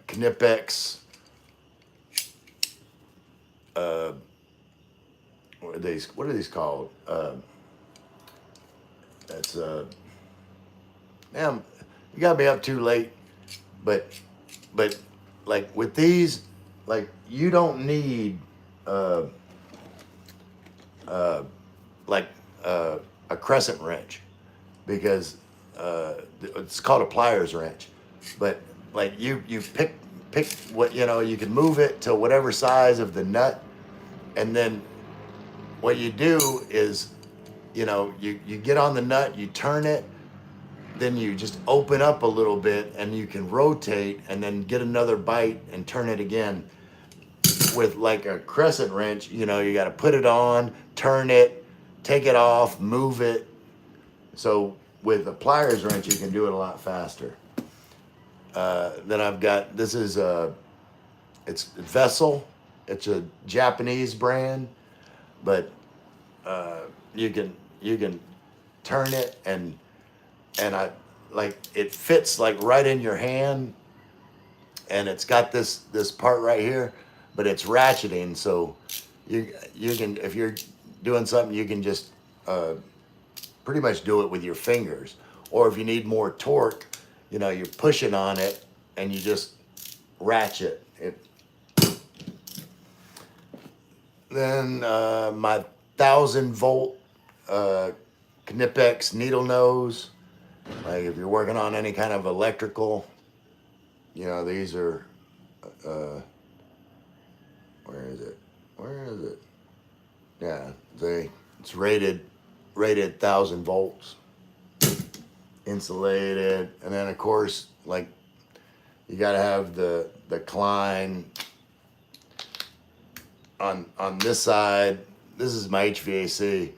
Knipex what are these called? That's damn, you got me up too late. But like with these, like you don't need a crescent wrench, because it's called a pliers wrench. But like you pick what you can move it to whatever size of the nut, and then what you do is you get on the nut, you turn it, then you just open up a little bit and you can rotate and then get another bite and turn it again. with like a crescent wrench, you know, you got to put it on, turn it, take it off, move it. So with a pliers wrench, you can do it a lot faster. Then I've got, this is it's Vessel. It's a Japanese brand, but you can turn it and I like it fits like right in your hand, and it's got this part right here, but it's ratcheting, so you can, if you're doing something, you can just pretty much do it with your fingers, or if you need more torque, you know, you're pushing on it and you just ratchet it. Then my 1,000-volt Knipex needle nose. Like if you're working on any kind of electrical, you know, these are, where is it? Where is it? Yeah, it's rated 1,000 volts, insulated, and then of course, like you got to have the Klein on this side. This is my HVAC.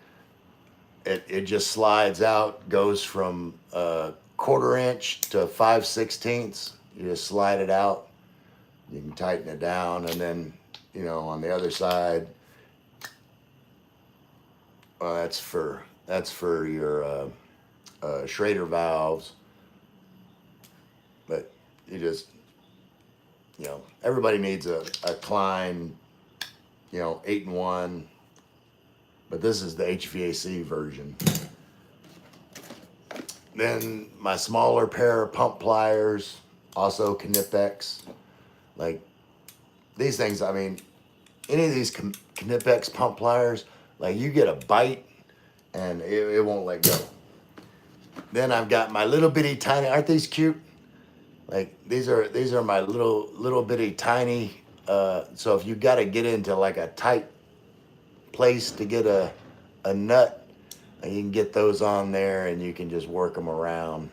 It just slides out, goes from 1/4 inch to 5/16. You just slide it out. You can tighten it down, and then, you know, on the other side, that's for your Schrader valves. But you just, you know, everybody needs a Klein, you know, 8-in-1. But this is the HVAC version. Then my smaller pair of pump pliers, also Knipex. Like these things, I mean, any of these Knipex pump pliers, like you get a bite and it won't let go. Then I've got my little bitty tiny, aren't these cute? Like these are my little bitty tiny, so if you got to get into like a tight place to get a nut, you can get those on there and you can just work them around.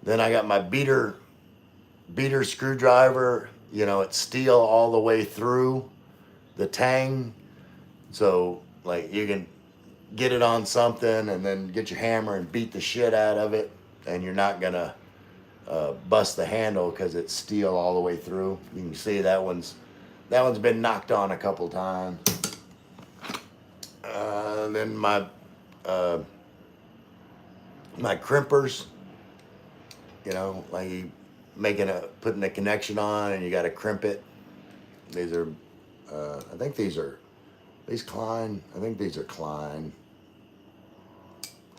Then I got my beater screwdriver. You know, it's steel all the way through the tang, so like you can get it on something and then get your hammer and beat the shit out of it, and you're not gonna bust the handle because it's steel all the way through. You can see that one's been knocked on a couple times. Then my crimpers, you know, like you putting a connection on and you got to crimp it. These are, I think these are Klein. I think these are Klein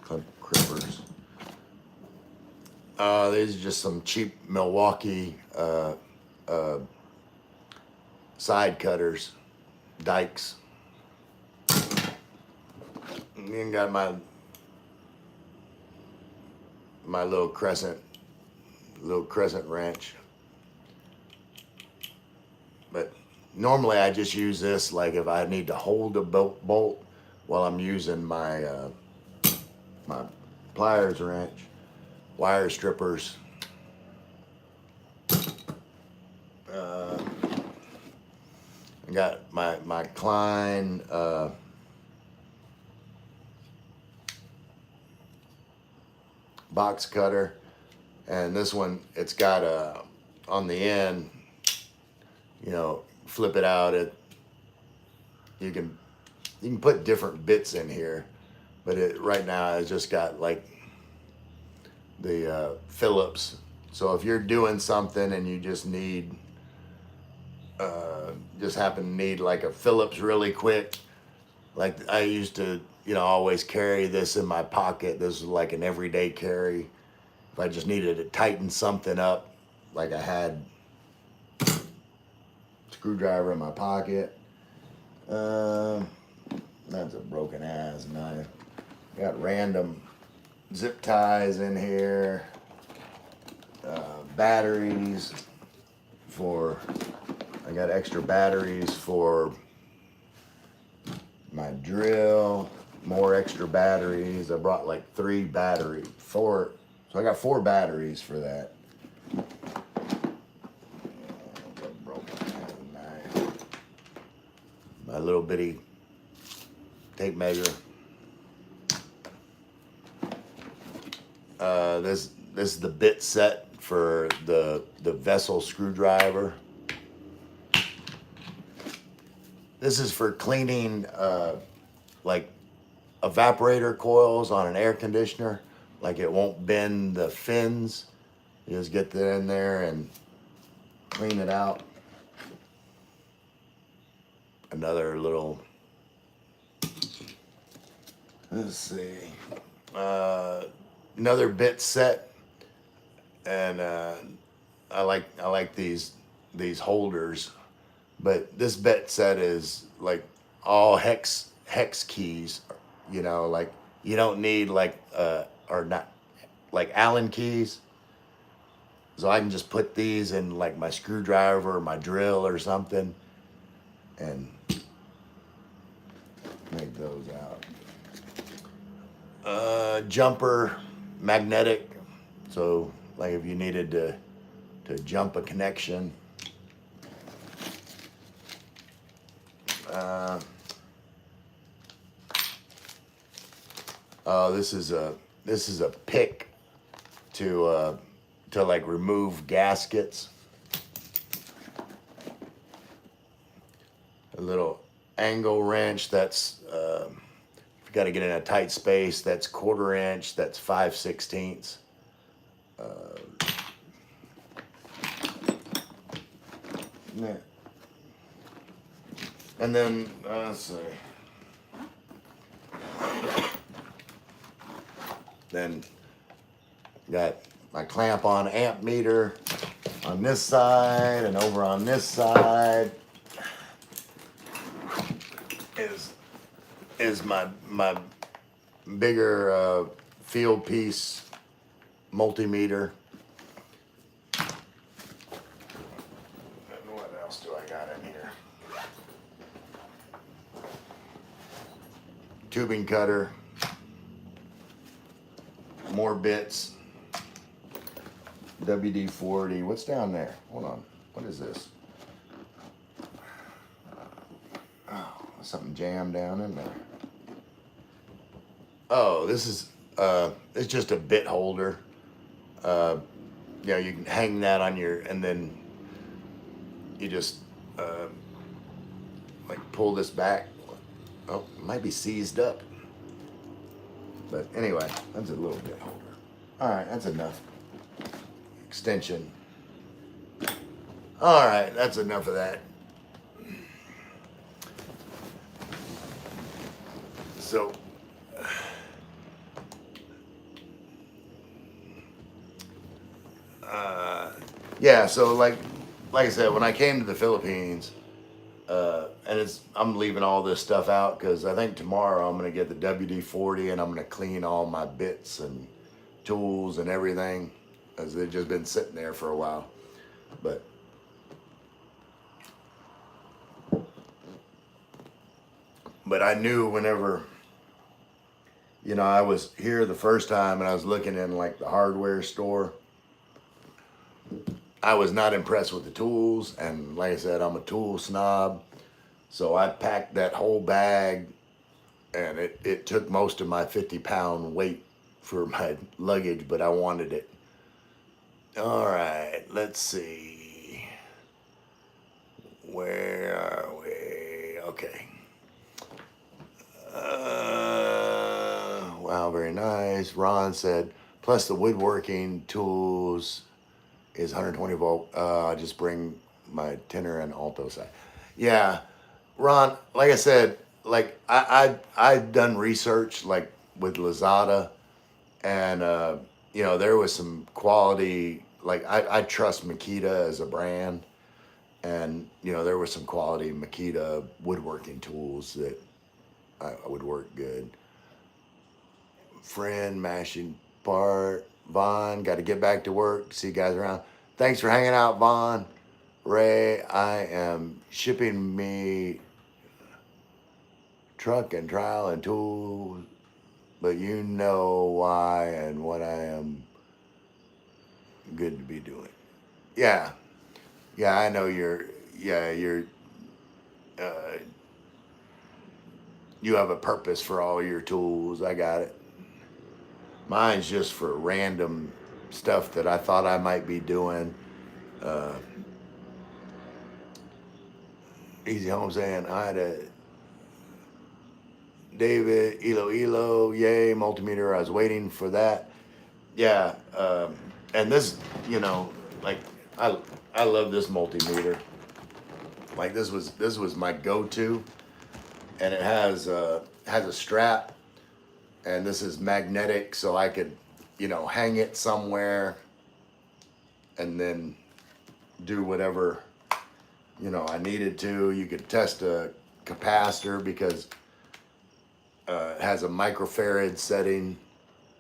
crimpers. These are just some cheap Milwaukee side cutters, dikes. And then got my little crescent wrench. But normally I just use this like if I need to hold a bolt while I'm using my my pliers wrench, wire strippers. I got my Klein box cutter, and this one, it's got a, on the end, you know, flip it out. You can put different bits in here, but right now it's just got like the Phillips. So if you're doing something and you just happen to need like a Phillips really quick, like I used to, you know, always carry this in my pocket. This is like an everyday carry. If I just needed to tighten something up, like I had screwdriver in my pocket. That's a broken ass knife. Got random zip ties in here. Batteries I got extra batteries for my drill. More extra batteries. I brought like 4. So I got 4 batteries for that. My little bitty tape measure. This is the bit set for the vessel screwdriver. This is for cleaning like evaporator coils on an air conditioner. Like it won't bend the fins. You just get that in there and clean it out. Another little, let's see, another bit set, and I like these holders, but this bit set is like all hex keys, you know, like you don't need like or not like Allen keys. So I can just put these in like my screwdriver or my drill or something and make those out. Jumper, magnetic. So like if you needed to jump a connection. This is a pick to like remove gaskets. A little angle wrench that's if you got to get in a tight space, that's 1/4 inch, that's 5/16. Yeah. And then let's see. Then got my clamp on amp meter on this side, and over on this side is my bigger field piece multimeter. And what else do I got in here? Tubing cutter, more bits, WD-40. What's down there? Hold on. What is this? Oh, something jammed down in there. Oh, this is it's just a bit holder. You know, you can hang that on your, and then you just like pull this back. Oh, it might be seized up. But anyway, that's a little bit holder. All right, that's enough. Extension. All right, that's enough of that. So, yeah, so like I said, when I came to the Philippines, and I'm leaving all this stuff out because I think tomorrow I'm gonna get the WD-40 and I'm gonna clean all my bits and tools and everything, as they've just been sitting there for a while. But I knew whenever, you know, I was here the first time and I was looking in like the hardware store, I was not impressed with the tools. And like I said, I'm a tool snob. So I packed that whole bag, and it took most of my 50-pound weight for my luggage, but I wanted it. All right, let's see. Where are we? Okay. Wow, very nice. Ron said, plus the woodworking tools is 120 volt. I just bring my tenor and alto side. Yeah, Ron, like I said, like I've done research like with Lazada, and you know, there was some quality. Like I trust Makita as a brand, and you know, there was some quality Makita woodworking tools that I would work good. Friend mashing part. Vaughn, got to get back to work. See you guys around. Thanks for hanging out, Vaughn. Ray, I am shipping me truck and trowel and tools, but you know why and what I am good to be doing. Yeah, yeah, I know you're, you have a purpose for all your tools. I got it. Mine's just for random stuff that I thought I might be doing. Uh, Easy Home saying, I had a David, Elo, yay, multimeter. I was waiting for that. Yeah, and this, you know, like I love this multimeter. Like this was my go-to, and it has a strap, and this is magnetic, so I could, you know, hang it somewhere, and then do whatever, you know, I needed to. You could test a capacitor because it has a microfarad setting,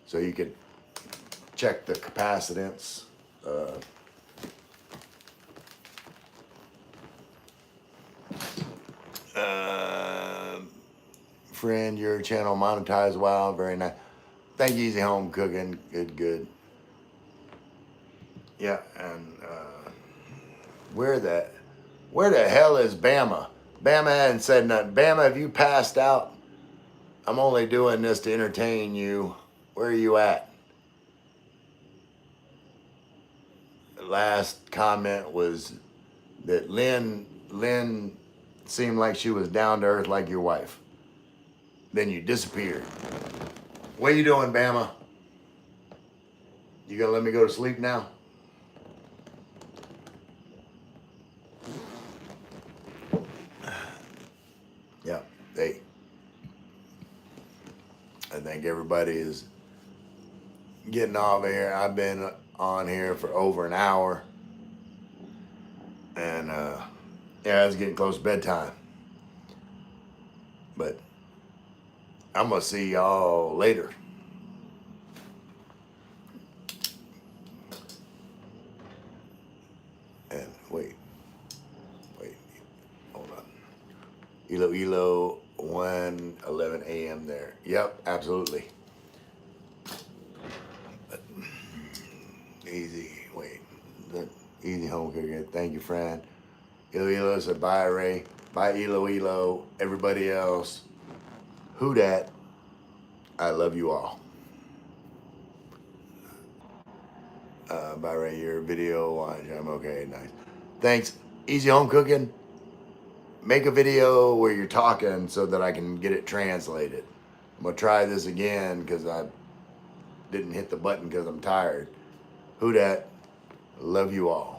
so you could check the capacitance. Uh, Friend, your channel monetized. Wow, very nice. Thank you, Easy Home Cooking. Good. Yeah, and where the hell is Bama? Bama hadn't said nothing. Bama, have you passed out? I'm only doing this to entertain you. Where are you at? The last comment was that Lynn seemed like she was down to earth like your wife. Then you disappeared. What are you doing, Bama? You gonna let me go to sleep now? Yeah, I think everybody is getting off here. I've been on here for over an hour, and yeah, it's getting close to bedtime. But I'm gonna see y'all later. And wait, hold on. Elo, 1:11 a.m. there. Yep, absolutely. But, easy home cooking. Thank you, friend. Elo said bye, Ray. Bye, Elo. Everybody else. Who dat? I love you all. Bye, Ray. Your video watch. I'm okay. Nice. Thanks. Easy home cooking. Make a video where you're talking so that I can get it translated. I'm gonna try this again because I didn't hit the button because I'm tired. Who dat? Love you all.